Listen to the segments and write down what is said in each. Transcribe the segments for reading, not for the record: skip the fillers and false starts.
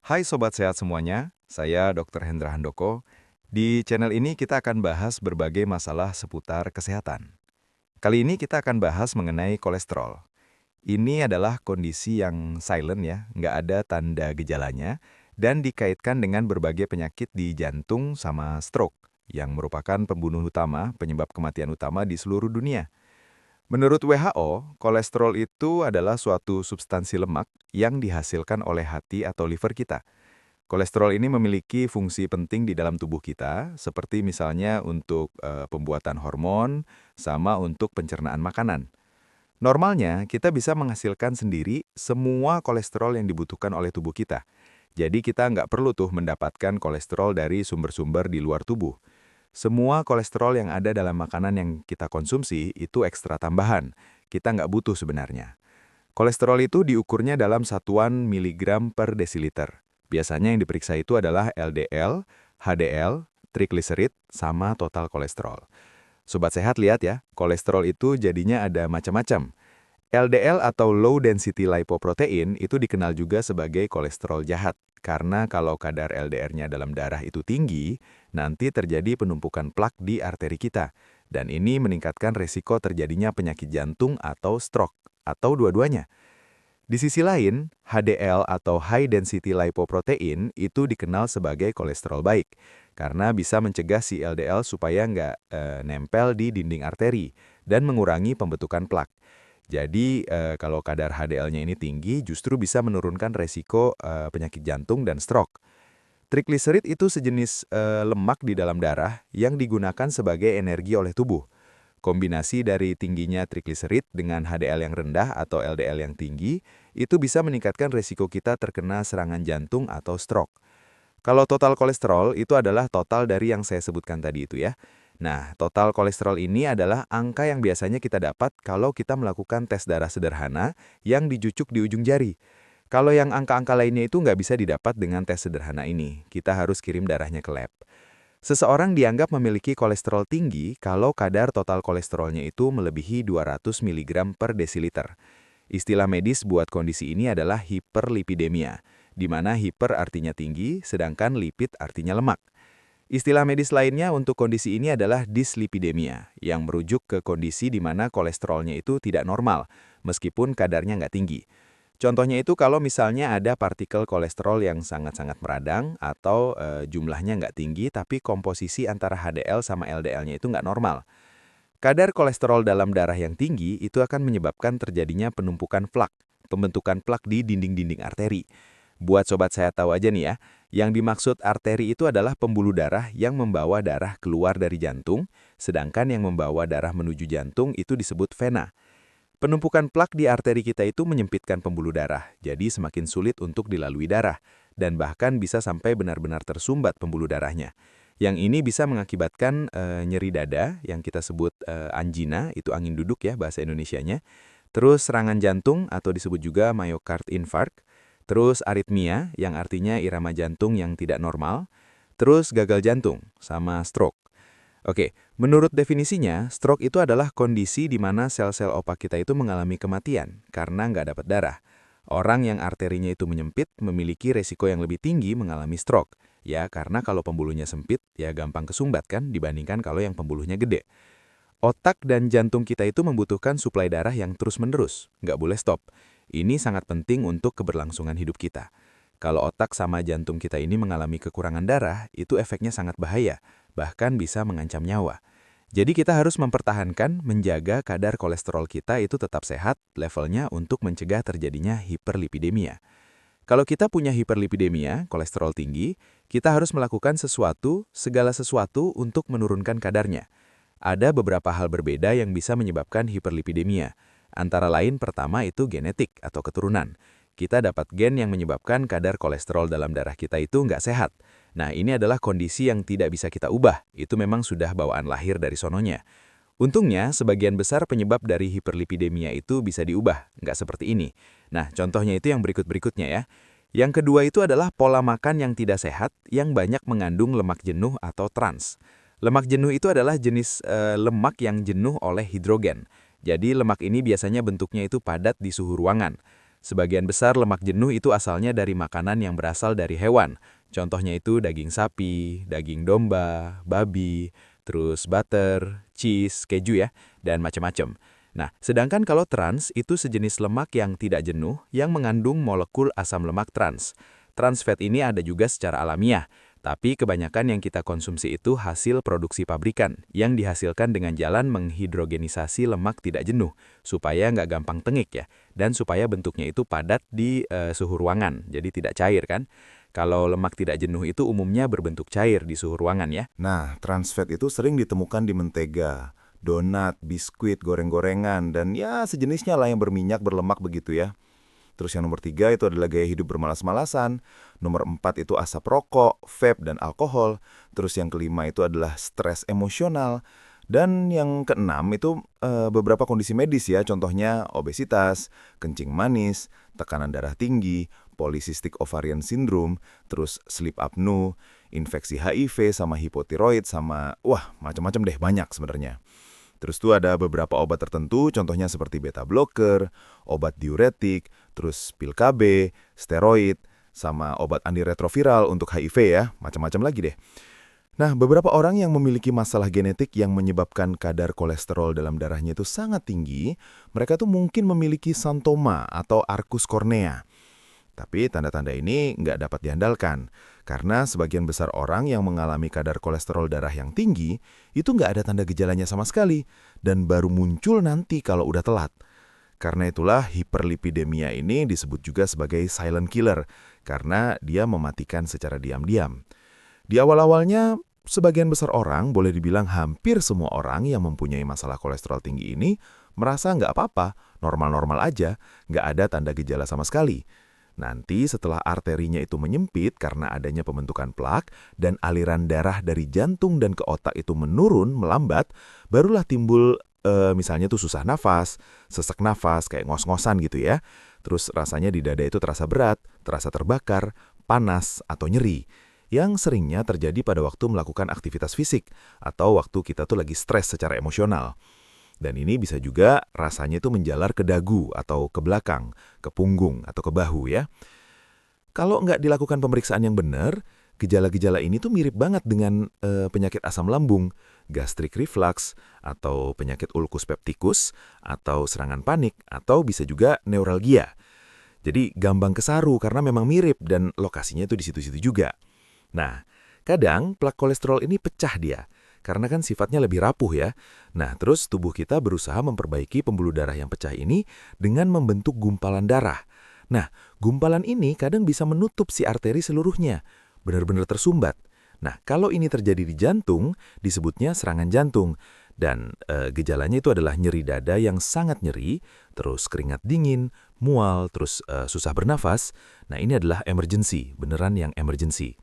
Hai Sobat Sehat semuanya, saya Dr. Hendra Handoko. Di channel ini kita akan bahas berbagai masalah seputar kesehatan. Kali ini kita akan bahas mengenai kolesterol. Ini adalah kondisi yang silent ya, nggak ada tanda gejalanya, dan dikaitkan dengan berbagai penyakit di jantung sama stroke, yang merupakan pembunuh utama, penyebab kematian utama di seluruh dunia. Menurut WHO, kolesterol itu adalah suatu substansi lemak yang dihasilkan oleh hati atau liver kita. Kolesterol ini memiliki fungsi penting di dalam tubuh kita, seperti misalnya untuk pembuatan hormon, sama untuk pencernaan makanan. Normalnya, kita bisa menghasilkan sendiri semua kolesterol yang dibutuhkan oleh tubuh kita. Jadi kita nggak perlu tuh mendapatkan kolesterol dari sumber-sumber di luar tubuh. Semua kolesterol yang ada dalam makanan yang kita konsumsi itu ekstra tambahan. Kita nggak butuh sebenarnya. Kolesterol itu diukurnya dalam satuan miligram per desiliter. Biasanya yang diperiksa itu adalah LDL, HDL, trigliserid, sama total kolesterol. Sobat sehat lihat ya, kolesterol itu jadinya ada macam-macam. LDL atau low density lipoprotein itu dikenal juga sebagai kolesterol jahat. Karena kalau kadar LDR-nya dalam darah itu tinggi, nanti terjadi penumpukan plak di arteri kita. Dan ini meningkatkan resiko terjadinya penyakit jantung atau stroke, atau dua-duanya. Di sisi lain, HDL atau high density lipoprotein itu dikenal sebagai kolesterol baik karena bisa mencegah si LDL supaya nggak nempel di dinding arteri dan mengurangi pembentukan plak. Jadi, kalau kadar HDL-nya ini tinggi justru bisa menurunkan resiko penyakit jantung dan stroke. Trigliserid itu sejenis lemak di dalam darah yang digunakan sebagai energi oleh tubuh. Kombinasi dari tingginya trigliserid dengan HDL yang rendah atau LDL yang tinggi, itu bisa meningkatkan risiko kita terkena serangan jantung atau stroke. Kalau total kolesterol itu adalah total dari yang saya sebutkan tadi itu ya. Nah, total kolesterol ini adalah angka yang biasanya kita dapat kalau kita melakukan tes darah sederhana yang dijucuk di ujung jari. Kalau yang angka-angka lainnya itu nggak bisa didapat dengan tes sederhana ini. Kita harus kirim darahnya ke lab. Seseorang dianggap memiliki kolesterol tinggi kalau kadar total kolesterolnya itu melebihi 200 mg per desiliter. Istilah medis buat kondisi ini adalah hiperlipidemia, di mana hiper artinya tinggi, sedangkan lipid artinya lemak. Istilah medis lainnya untuk kondisi ini adalah dislipidemia, yang merujuk ke kondisi di mana kolesterolnya itu tidak normal, meskipun kadarnya nggak tinggi. Contohnya itu kalau misalnya ada partikel kolesterol yang sangat-sangat meradang atau jumlahnya nggak tinggi tapi komposisi antara HDL sama LDL-nya itu nggak normal. Kadar kolesterol dalam darah yang tinggi itu akan menyebabkan terjadinya penumpukan plak, pembentukan plak di dinding-dinding arteri. Buat sobat saya tahu aja nih ya, yang dimaksud arteri itu adalah pembuluh darah yang membawa darah keluar dari jantung, sedangkan yang membawa darah menuju jantung itu disebut vena. Penumpukan plak di arteri kita itu menyempitkan pembuluh darah, jadi semakin sulit untuk dilalui darah, dan bahkan bisa sampai benar-benar tersumbat pembuluh darahnya. Yang ini bisa mengakibatkan nyeri dada, yang kita sebut angina, itu angin duduk ya bahasa Indonesianya, terus serangan jantung atau disebut juga myocard infarct, terus aritmia, yang artinya irama jantung yang tidak normal, terus gagal jantung, sama stroke. Oke, menurut definisinya, stroke itu adalah kondisi di mana sel-sel otak kita itu mengalami kematian karena nggak dapat darah. Orang yang arterinya itu menyempit memiliki resiko yang lebih tinggi mengalami stroke. Ya, karena kalau pembuluhnya sempit, ya gampang kesumbat kan dibandingkan kalau yang pembuluhnya gede. Otak dan jantung kita itu membutuhkan suplai darah yang terus-menerus, nggak boleh stop. Ini sangat penting untuk keberlangsungan hidup kita. Kalau otak sama jantung kita ini mengalami kekurangan darah, itu efeknya sangat bahaya, bahkan bisa mengancam nyawa. Jadi kita harus mempertahankan, menjaga kadar kolesterol kita itu tetap sehat levelnya untuk mencegah terjadinya hiperlipidemia. Kalau kita punya hiperlipidemia, kolesterol tinggi, kita harus melakukan segala sesuatu untuk menurunkan kadarnya. Ada beberapa hal berbeda yang bisa menyebabkan hiperlipidemia. Antara lain pertama itu genetik atau keturunan. Kita dapat gen yang menyebabkan kadar kolesterol dalam darah kita itu nggak sehat. Nah, ini adalah kondisi yang tidak bisa kita ubah. Itu memang sudah bawaan lahir dari sononya. Untungnya, sebagian besar penyebab dari hiperlipidemia itu bisa diubah, nggak seperti ini. Nah, contohnya itu yang berikut-berikutnya ya. Yang kedua itu adalah pola makan yang tidak sehat, yang banyak mengandung lemak jenuh atau trans. Lemak jenuh itu adalah jenis lemak yang jenuh oleh hidrogen. Jadi lemak ini biasanya bentuknya itu padat di suhu ruangan. Sebagian besar lemak jenuh itu asalnya dari makanan yang berasal dari hewan. Contohnya itu daging sapi, daging domba, babi, terus butter, cheese, keju ya, dan macam-macam. Nah, sedangkan kalau trans itu sejenis lemak yang tidak jenuh yang mengandung molekul asam lemak trans. Trans fat ini ada juga secara alamiah, tapi kebanyakan yang kita konsumsi itu hasil produksi pabrikan yang dihasilkan dengan jalan menghidrogenisasi lemak tidak jenuh, supaya nggak gampang tengik ya, dan supaya bentuknya itu padat di suhu ruangan, jadi tidak cair kan. Kalau lemak tidak jenuh itu umumnya berbentuk cair di suhu ruangan ya. Nah, trans fat itu sering ditemukan di mentega, donat, biskuit, goreng-gorengan, dan ya sejenisnya lah yang berminyak berlemak begitu ya. Terus yang nomor 3 itu adalah gaya hidup bermalas-malasan. Nomor 4 itu asap rokok, vape, dan alkohol. Terus yang kelima itu adalah stres emosional. Dan yang keenam itu beberapa kondisi medis ya, contohnya obesitas, kencing manis, tekanan darah tinggi, polycystic ovarian syndrome, terus sleep apnea, infeksi HIV sama hipotiroid sama macam-macam deh, banyak sebenarnya. Terus tuh ada beberapa obat tertentu, contohnya seperti beta blocker, obat diuretik, terus pil KB, steroid, sama obat antiretroviral untuk HIV ya, macam-macam lagi deh. Nah, beberapa orang yang memiliki masalah genetik yang menyebabkan kadar kolesterol dalam darahnya itu sangat tinggi, mereka tuh mungkin memiliki santoma atau arkus kornea. Tapi tanda-tanda ini nggak dapat diandalkan, karena sebagian besar orang yang mengalami kadar kolesterol darah yang tinggi, itu nggak ada tanda gejalanya sama sekali, dan baru muncul nanti kalau udah telat. Karena itulah hiperlipidemia ini disebut juga sebagai silent killer, karena dia mematikan secara diam-diam. Di awal-awalnya, sebagian besar orang, boleh dibilang hampir semua orang yang mempunyai masalah kolesterol tinggi ini, merasa nggak apa-apa, normal-normal aja, nggak ada tanda gejala sama sekali. Nanti setelah arterinya itu menyempit karena adanya pembentukan plak dan aliran darah dari jantung dan ke otak itu menurun, melambat, barulah timbul misalnya tuh susah nafas, sesak nafas, kayak ngos-ngosan gitu ya. Terus rasanya di dada itu terasa berat, terasa terbakar, panas, atau nyeri. Yang seringnya terjadi pada waktu melakukan aktivitas fisik atau waktu kita tuh lagi stres secara emosional. Dan ini bisa juga rasanya itu menjalar ke dagu atau ke belakang, ke punggung atau ke bahu ya. Kalau nggak dilakukan pemeriksaan yang benar, gejala-gejala ini tuh mirip banget dengan penyakit asam lambung, gastric reflux, atau penyakit ulcus pepticus, atau serangan panik, atau bisa juga neuralgia. Jadi gampang kesaru karena memang mirip dan lokasinya itu di situ-situ juga. Nah, kadang plak kolesterol ini pecah dia, karena kan sifatnya lebih rapuh ya. Nah, terus tubuh kita berusaha memperbaiki pembuluh darah yang pecah ini dengan membentuk gumpalan darah. Nah, gumpalan ini kadang bisa menutup si arteri seluruhnya, benar-benar tersumbat. Nah, kalau ini terjadi di jantung, disebutnya serangan jantung. Dan gejalanya itu adalah nyeri dada yang sangat nyeri, terus keringat dingin, mual, terus susah bernafas. Nah, ini adalah emergency, beneran yang emergency.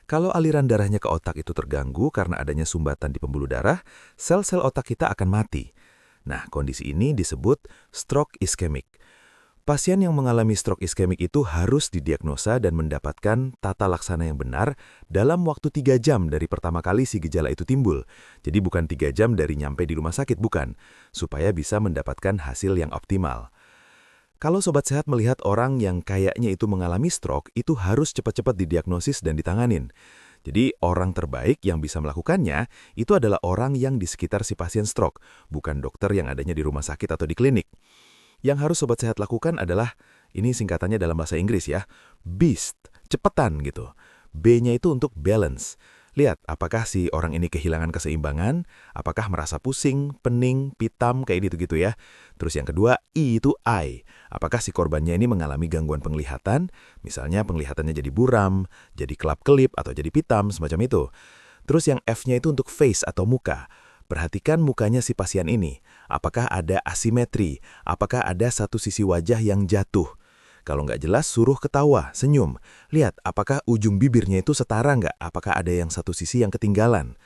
Kalau aliran darahnya ke otak itu terganggu karena adanya sumbatan di pembuluh darah, sel-sel otak kita akan mati. Nah, kondisi ini disebut stroke iskemik. Pasien yang mengalami stroke iskemik itu harus didiagnosa dan mendapatkan tata laksana yang benar dalam waktu 3 jam dari pertama kali si gejala itu timbul. Jadi bukan 3 jam dari nyampe di rumah sakit, bukan. Supaya bisa mendapatkan hasil yang optimal. Kalau Sobat Sehat melihat orang yang kayaknya itu mengalami stroke, itu harus cepat-cepat didiagnosis dan ditanganin. Jadi orang terbaik yang bisa melakukannya, itu adalah orang yang di sekitar si pasien stroke, bukan dokter yang adanya di rumah sakit atau di klinik. Yang harus Sobat Sehat lakukan adalah, ini singkatannya dalam bahasa Inggris ya, BEAST, cepetan gitu. B-nya itu untuk balance. Lihat, apakah si orang ini kehilangan keseimbangan, apakah merasa pusing, pening, pitam, kayak gitu-gitu ya. Terus yang kedua, I itu eye. Apakah si korbannya ini mengalami gangguan penglihatan, misalnya penglihatannya jadi buram, jadi kelap-kelip, atau jadi pitam, semacam itu. Terus yang F-nya itu untuk face atau muka. Perhatikan mukanya si pasien ini. Apakah ada asimetri? Apakah ada satu sisi wajah yang jatuh? Kalau nggak jelas, suruh ketawa, senyum. Lihat, apakah ujung bibirnya itu setara nggak? Apakah ada yang satu sisi yang ketinggalan?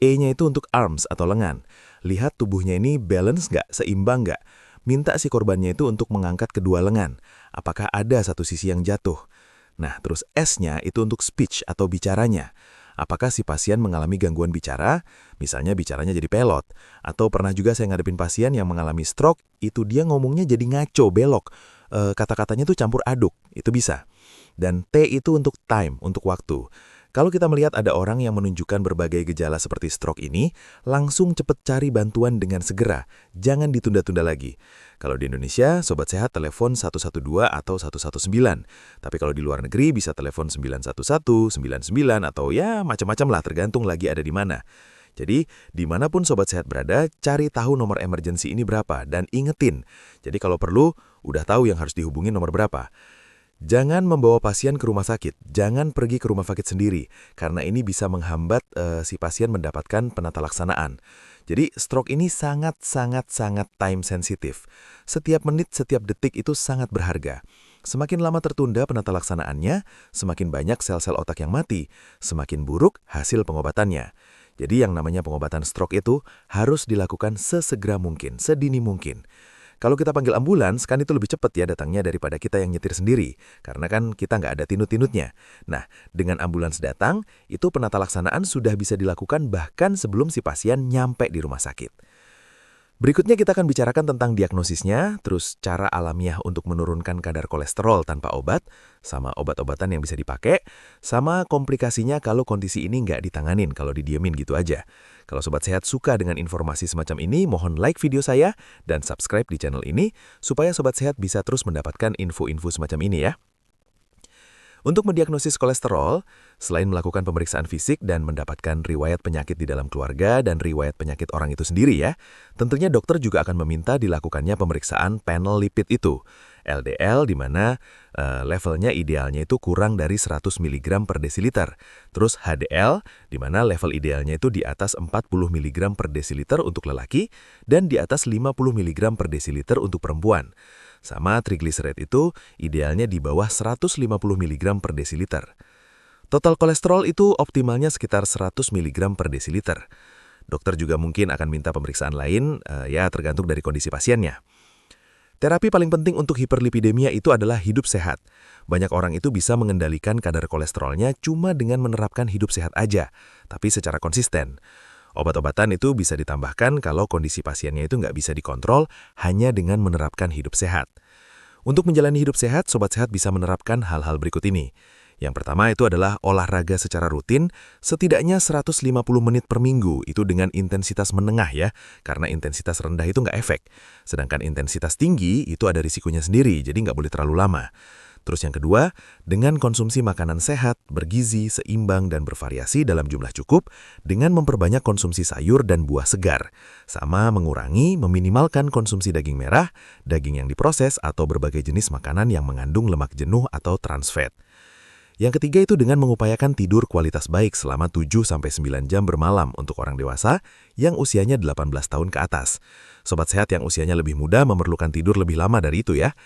E-nya itu untuk arms atau lengan. Lihat tubuhnya ini balance nggak, seimbang nggak? Minta si korbannya itu untuk mengangkat kedua lengan. Apakah ada satu sisi yang jatuh? Nah, terus S-nya itu untuk speech atau bicaranya. Apakah si pasien mengalami gangguan bicara, misalnya bicaranya jadi pelot, atau pernah juga saya ngadepin pasien yang mengalami stroke, itu dia ngomongnya jadi ngaco, belok. Kata-katanya tuh campur aduk, itu bisa. Dan T itu untuk time, untuk waktu. Kalau kita melihat ada orang yang menunjukkan berbagai gejala seperti stroke ini, langsung cepat cari bantuan dengan segera. Jangan ditunda-tunda lagi. Kalau di Indonesia, Sobat Sehat telepon 112 atau 119. Tapi kalau di luar negeri bisa telepon 911, 99, atau ya macam-macam lah tergantung lagi ada di mana. Jadi, dimanapun Sobat Sehat berada, cari tahu nomor emergency ini berapa dan ingetin. Jadi kalau perlu, udah tahu yang harus dihubungin nomor berapa. Jangan membawa pasien ke rumah sakit, jangan pergi ke rumah sakit sendiri, karena ini bisa menghambat si pasien mendapatkan penata laksanaan. Jadi stroke ini sangat time sensitif. Setiap menit, setiap detik itu sangat berharga. Semakin lama tertunda penata laksanaannya, semakin banyak sel-sel otak yang mati, semakin buruk hasil pengobatannya. Jadi yang namanya pengobatan stroke itu harus dilakukan sesegera mungkin, sedini mungkin. Kalau kita panggil ambulans, kan itu lebih cepat ya datangnya daripada kita yang nyetir sendiri. Karena kan kita nggak ada tinut-tinutnya. Nah, dengan ambulans datang, itu penata laksanaan sudah bisa dilakukan bahkan sebelum si pasien nyampe di rumah sakit. Berikutnya kita akan bicarakan tentang diagnosisnya, terus cara alamiah untuk menurunkan kadar kolesterol tanpa obat, sama obat-obatan yang bisa dipakai, sama komplikasinya kalau kondisi ini nggak ditanganin, kalau didiemin gitu aja. Kalau Sobat Sehat suka dengan informasi semacam ini, mohon like video saya dan subscribe di channel ini, supaya Sobat Sehat bisa terus mendapatkan info-info semacam ini ya. Untuk mendiagnosis kolesterol, selain melakukan pemeriksaan fisik dan mendapatkan riwayat penyakit di dalam keluarga dan riwayat penyakit orang itu sendiri ya, tentunya dokter juga akan meminta dilakukannya pemeriksaan panel lipid itu. LDL di mana levelnya idealnya itu kurang dari 100 mg per desiliter. Terus HDL di mana level idealnya itu di atas 40 mg per desiliter untuk lelaki dan di atas 50 mg per desiliter untuk perempuan. Sama trigliseride itu idealnya di bawah 150 mg per desiliter. Total kolesterol itu optimalnya sekitar 100 mg per desiliter. Dokter juga mungkin akan minta pemeriksaan lain, ya tergantung dari kondisi pasiennya. Terapi paling penting untuk hiperlipidemia itu adalah hidup sehat. Banyak orang itu bisa mengendalikan kadar kolesterolnya cuma dengan menerapkan hidup sehat aja, tapi secara konsisten. Obat-obatan itu bisa ditambahkan kalau kondisi pasiennya itu nggak bisa dikontrol hanya dengan menerapkan hidup sehat. Untuk menjalani hidup sehat, Sobat Sehat bisa menerapkan hal-hal berikut ini. Yang pertama itu adalah olahraga secara rutin, setidaknya 150 menit per minggu, itu dengan intensitas menengah ya, karena intensitas rendah itu nggak efek. Sedangkan intensitas tinggi itu ada risikonya sendiri, jadi nggak boleh terlalu lama. Terus yang kedua, dengan konsumsi makanan sehat, bergizi, seimbang, dan bervariasi dalam jumlah cukup, dengan memperbanyak konsumsi sayur dan buah segar, sama mengurangi, meminimalkan konsumsi daging merah, daging yang diproses, atau berbagai jenis makanan yang mengandung lemak jenuh atau trans fat. Yang ketiga itu dengan mengupayakan tidur kualitas baik selama 7-9 jam bermalam untuk orang dewasa yang usianya 18 tahun ke atas. Sobat Sehat yang usianya lebih muda memerlukan tidur lebih lama dari itu ya.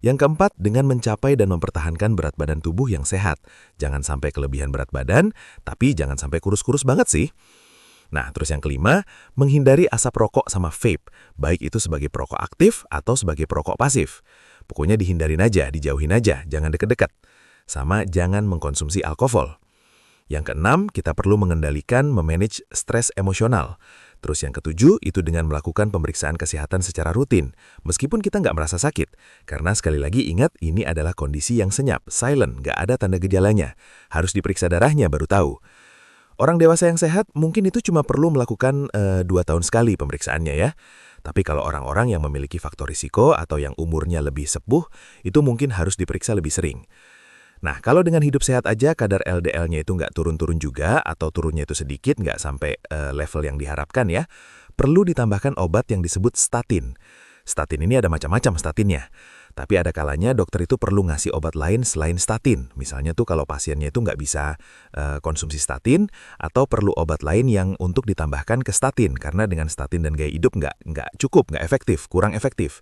Yang keempat, dengan mencapai dan mempertahankan berat badan tubuh yang sehat. Jangan sampai kelebihan berat badan, tapi jangan sampai kurus-kurus banget sih. Nah, terus yang kelima, menghindari asap rokok sama vape, baik itu sebagai perokok aktif atau sebagai perokok pasif. Pokoknya dihindarin aja, dijauhin aja, jangan deket-deket. Sama jangan mengkonsumsi alkohol. Yang keenam, kita perlu mengendalikan, memanage stres emosional. Terus yang ketujuh, itu dengan melakukan pemeriksaan kesehatan secara rutin, meskipun kita nggak merasa sakit. Karena sekali lagi ingat, ini adalah kondisi yang senyap, silent, nggak ada tanda gejalanya. Harus diperiksa darahnya baru tahu. Orang dewasa yang sehat mungkin itu cuma perlu melakukan 2 tahun sekali pemeriksaannya ya. Tapi kalau orang-orang yang memiliki faktor risiko atau yang umurnya lebih sepuh, itu mungkin harus diperiksa lebih sering. Nah, kalau dengan hidup sehat aja kadar LDL-nya itu nggak turun-turun juga atau turunnya itu sedikit, nggak sampai level yang diharapkan ya, perlu ditambahkan obat yang disebut statin. Statin ini ada macam-macam statinnya. Tapi ada kalanya dokter itu perlu ngasih obat lain selain statin. Misalnya tuh kalau pasiennya itu nggak bisa konsumsi statin atau perlu obat lain yang untuk ditambahkan ke statin. Karena dengan statin dan gaya hidup nggak cukup, nggak efektif, kurang efektif.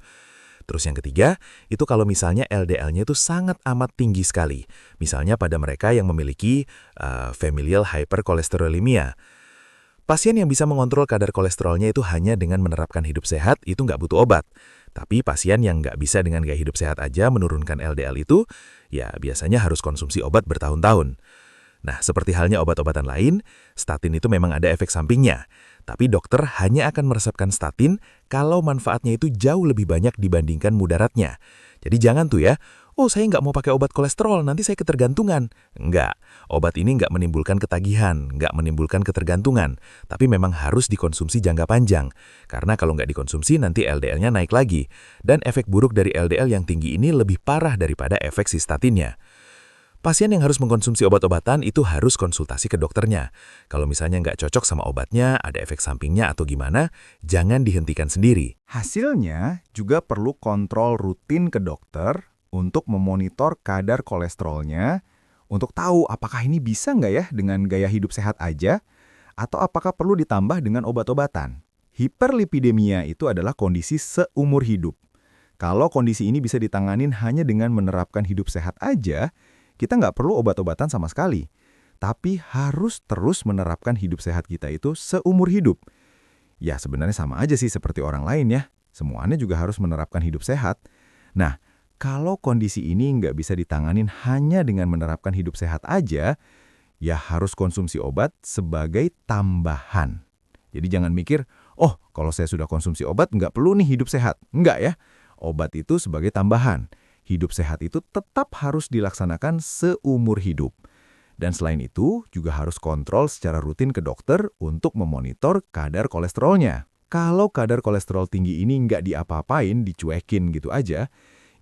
Terus yang ketiga, itu kalau misalnya LDL-nya itu sangat amat tinggi sekali. Misalnya pada mereka yang memiliki familial hyperkolesterolemia. Pasien yang bisa mengontrol kadar kolesterolnya itu hanya dengan menerapkan hidup sehat, itu nggak butuh obat. Tapi pasien yang nggak bisa dengan gaya hidup sehat aja menurunkan LDL itu, ya biasanya harus konsumsi obat bertahun-tahun. Nah, seperti halnya obat-obatan lain, statin itu memang ada efek sampingnya. Tapi dokter hanya akan meresepkan statin kalau manfaatnya itu jauh lebih banyak dibandingkan mudaratnya. Jadi jangan tuh ya, oh saya nggak mau pakai obat kolesterol, nanti saya ketergantungan. Enggak, obat ini nggak menimbulkan ketagihan, nggak menimbulkan ketergantungan. Tapi memang harus dikonsumsi jangka panjang. Karena kalau nggak dikonsumsi nanti LDL-nya naik lagi. Dan efek buruk dari LDL yang tinggi ini lebih parah daripada efek si statinnya. Pasien yang harus mengkonsumsi obat-obatan itu harus konsultasi ke dokternya. Kalau misalnya nggak cocok sama obatnya, ada efek sampingnya atau gimana, jangan dihentikan sendiri. Hasilnya juga perlu kontrol rutin ke dokter untuk memonitor kadar kolesterolnya, untuk tahu apakah ini bisa nggak ya dengan gaya hidup sehat aja, atau apakah perlu ditambah dengan obat-obatan. Hiperlipidemia itu adalah kondisi seumur hidup. Kalau kondisi ini bisa ditanganin hanya dengan menerapkan hidup sehat aja, kita nggak perlu obat-obatan sama sekali. Tapi harus terus menerapkan hidup sehat kita itu seumur hidup. Ya sebenarnya sama aja sih seperti orang lain ya. Semuanya juga harus menerapkan hidup sehat. Nah, kalau kondisi ini nggak bisa ditanganin hanya dengan menerapkan hidup sehat aja, ya harus konsumsi obat sebagai tambahan. Jadi jangan mikir, oh kalau saya sudah konsumsi obat nggak perlu nih hidup sehat. Nggak ya, obat itu sebagai tambahan. Hidup sehat itu tetap harus dilaksanakan seumur hidup. Dan selain itu, juga harus kontrol secara rutin ke dokter untuk memonitor kadar kolesterolnya. Kalau kadar kolesterol tinggi ini nggak diapa-apain, dicuekin gitu aja,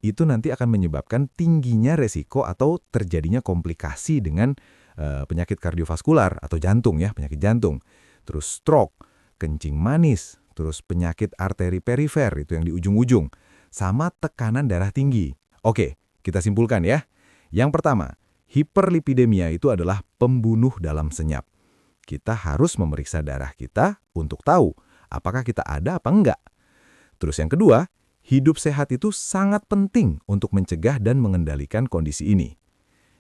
itu nanti akan menyebabkan tingginya resiko atau terjadinya komplikasi dengan penyakit kardiovaskular atau jantung ya, penyakit jantung. Terus stroke, kencing manis, terus penyakit arteri perifer itu yang di ujung-ujung, sama tekanan darah tinggi. Oke, kita simpulkan ya. Yang pertama, hiperlipidemia itu adalah pembunuh dalam senyap. Kita harus memeriksa darah kita untuk tahu apakah kita ada apa enggak. Terus yang kedua, hidup sehat itu sangat penting untuk mencegah dan mengendalikan kondisi ini.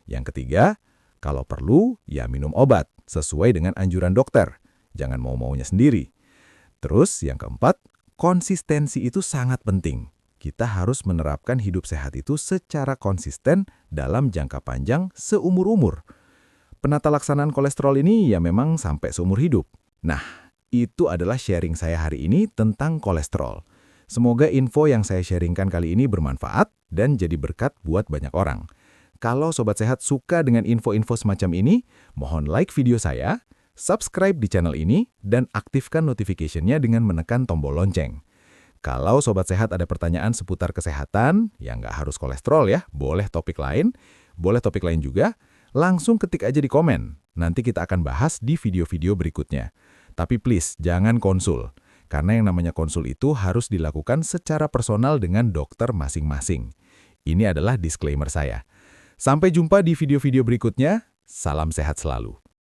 Yang ketiga, kalau perlu, ya minum obat sesuai dengan anjuran dokter. Jangan mau-maunya sendiri. Terus yang keempat, konsistensi itu sangat penting. Kita harus menerapkan hidup sehat itu secara konsisten dalam jangka panjang seumur-umur. Penata laksanaan kolesterol ini ya memang sampai seumur hidup. Nah, itu adalah sharing saya hari ini tentang kolesterol. Semoga info yang saya sharingkan kali ini bermanfaat dan jadi berkat buat banyak orang. Kalau Sobat Sehat suka dengan info-info semacam ini, mohon like video saya, subscribe di channel ini, dan aktifkan notification-nya dengan menekan tombol lonceng. Kalau Sobat Sehat ada pertanyaan seputar kesehatan, ya nggak harus kolesterol ya, boleh topik lain juga, langsung ketik aja di komen. Nanti kita akan bahas di video-video berikutnya. Tapi please, jangan konsul. Karena yang namanya konsul itu harus dilakukan secara personal dengan dokter masing-masing. Ini adalah disclaimer saya. Sampai jumpa di video-video berikutnya, salam sehat selalu.